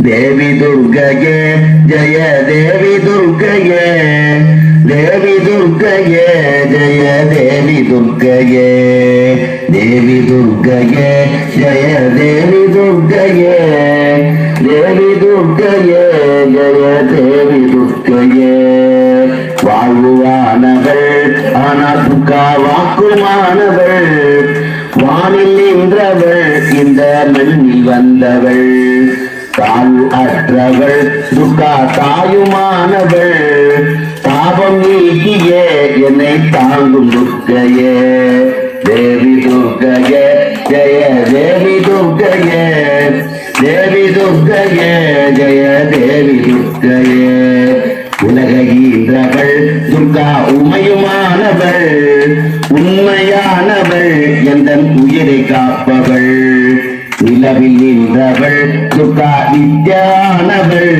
தேவி துர்க்கையே ஜெய தேவி துர்க்கையே தேவி துர்க்கையே ஜெய தேவி துர்க்கையே தேவி துர்க்கையே ஜெய தேவி துர்க்கையே தேவி துர்க்கையே ஜெய தேவி துர்க்கையே வாழ்வானவள் ஆனால் துக்கா வாக்குமானவள் வானில் நின்றவள் இந்த மண்ணில் வந்தவள் தாழ் அற்றவள் துக்கா தாயுமானவள் தாபம் நீக்கியே என்னை தாங்கும் துர்க்கையே தேவி துர்க்கையே ஜெய தேவி துர்க்கையே தேவி துர்க்கையே ஜெய தேவி துர்க்கையே உலக ஈன்றவள் துர்கா உமையுமானவள் உண்மையானவள் எந்த உயிரை காப்பவள் நிலவில் நின்றவள் துர்கா வித்யானவள்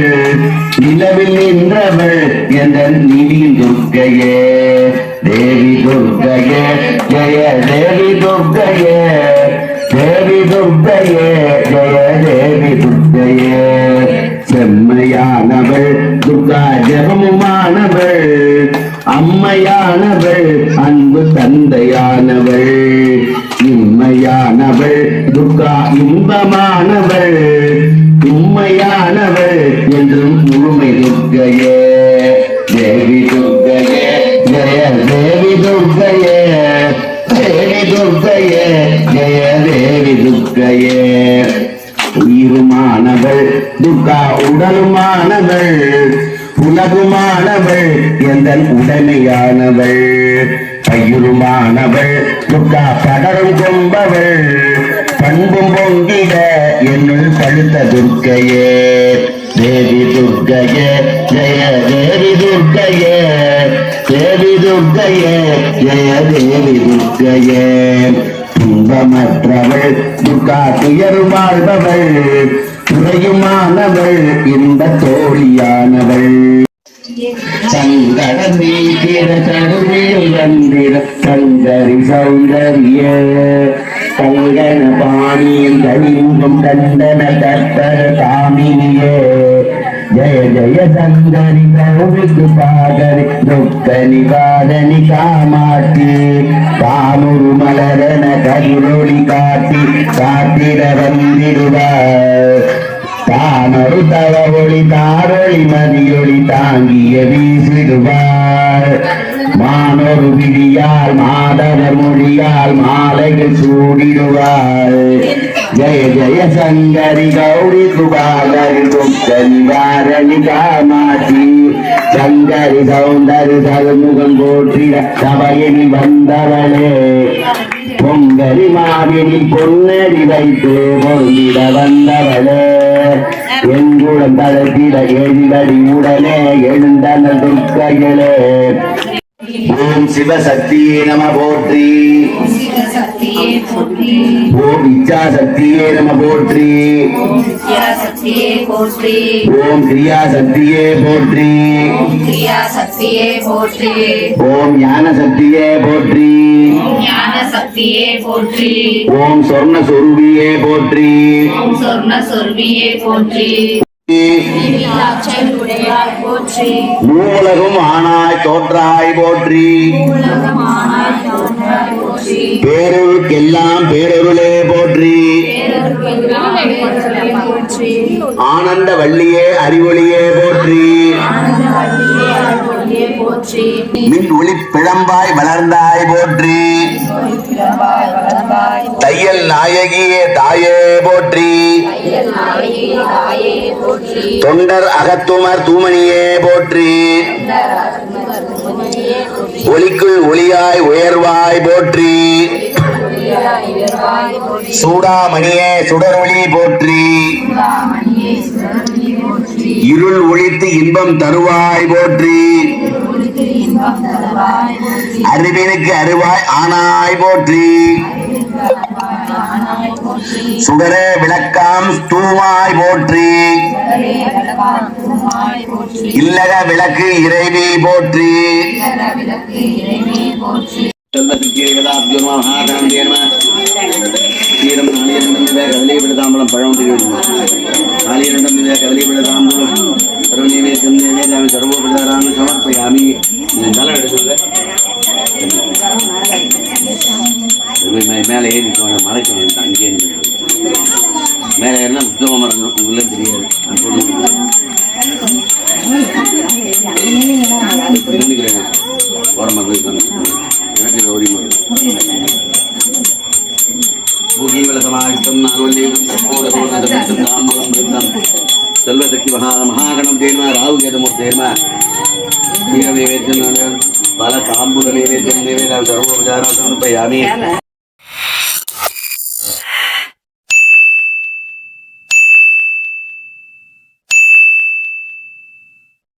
நிலவில் நின்றவள் எந்த நிதி துர்க்கையே தேவி துர்க்கையே ஜெய தேவி துர்க்கையே தேவி துர்க்கையே ஜெய தேவி துர்க்கையே செம்மையானவள் துர்கா ஜெகமுமானவள் அம்மையானவள் அன்பு தந்தையானவள் இம்மையானவள் துர்கா இன்பமானவள் உண்மையானவள் என்றும் முழுமை துர்க்கையே தேவி துர்க்கையே ஜெய தேவி துர்க்கையே தேவி துர்க்கையே ஜெய தேவி துர்க்கையே உயிருமானவள் துர்கா உடலுமானவள் உலகுமானவள் எந்த உடமையானவள் பயிருமானவள் துர்கா படரும் கொம்பவள் பண்பும் பொங்கிட என்னுள் பழுத்த துர்க்கையே தேவி துர்க்கையே ஜெய தேவி துர்க்கையே தேவி துர்க்கையே ஜெய தேவி துர்க்கையே துன்பமற்றவள் துர்கா துயர் வாழ்பவள் துறையுமானவள் இந்த தோழியானவள் சங்கட நீக்கிற கருவியில் வந்திட சங்கரி சௌந்தரிய கங்கன பாணியில் கலிங்கம் கண்டன கற்பர காமினியே ஜய ஜய சங்கரி கௌவிக்கு பாகரி துக்க நிவாரணி காமாட்சி காமுரு மலரன கருளொளி காட்டி காத்திட வந்திடுவார் தானொரு தவ ஒளி தாரொளி மதியொளி தாங்கிய வீசிடுவார் மானொரு விழியால் மாதவர் மொழியால் மாலைகள் சூடிடுவார் ஜய ஜய சங்கரி கௌரி குபாகரி துக்க நிவாரணி காமாட்சி சங்கரி சௌந்தரி சதுமுகம் போற்றிட சபையில் வந்தவளே பொங்கரி மாவினி பொன்னடி வைத்து பொருந்திட வந்தவளே எங்குடன் தளத்திட எழுந்தடி உடனே எழுந்தன துர்க்கைகளே ஓம் சிவசக்தியே நம போற்றி ஓம் இச்சா சக்தியே நம போற்றி ஓம் கிரியா சக்தியே போற்றி ஓம் ஞான சக்தியே போற்றி ஓம் சொர்ண சொருபியே போற்றி மூலகும் ஆனாய் தோற்றாய் போற்றி பேருக்கெல்லாம் பேரருளே போற்றி ஆனந்த வள்ளியே அறிவொளியே போற்றி மின் ஒளி பிழம்பாய் வளர்ந்தாய் போற்றி தையல் நாயகியே தாயே போற்றி தொண்டர் அகத்துமர் தூமணியே போற்றி ஒளிக்குள் ஒளியாய் உயர்வாய் போற்றி சூடாமணியே சுடரொளி போற்றி இருள் ஒழித்து இன்பம் தருவாய் போற்றி அறிவினுக்கு அருவாய் ஆனாய் போற்றி சுடரே விளக்காம் தூமாய் போற்றி இல்லக விளக்கு இறைவி போற்றி பழம் கதலிபதாம்பூலம் சர்வநீவேத்தியம் நைவேத்யாமி சர்வோபச்சாராமி சமர்ப்பயாமி. நல்லா எடுக்குது மேலே ஏறி மலைக்கு அங்கேயே மேலே ஏறினா உத்தம மரம் உள்ள தெரியாது. நின்றுக்கிறேன் ஓர மரம் எனக்கு ஓடி மரம் பூகீவலசமாயுக்தம் நாகவல்லியம் செல்வசக்தி மகாகணம் தேர்மா ராகுகேதமூர் தேர்மா நைவேத்தியம் பல தாம்பூல நைவேத்தியம் நைவேத்யம் சர்வோபச்சாரம் சமர்ப்பயாமி.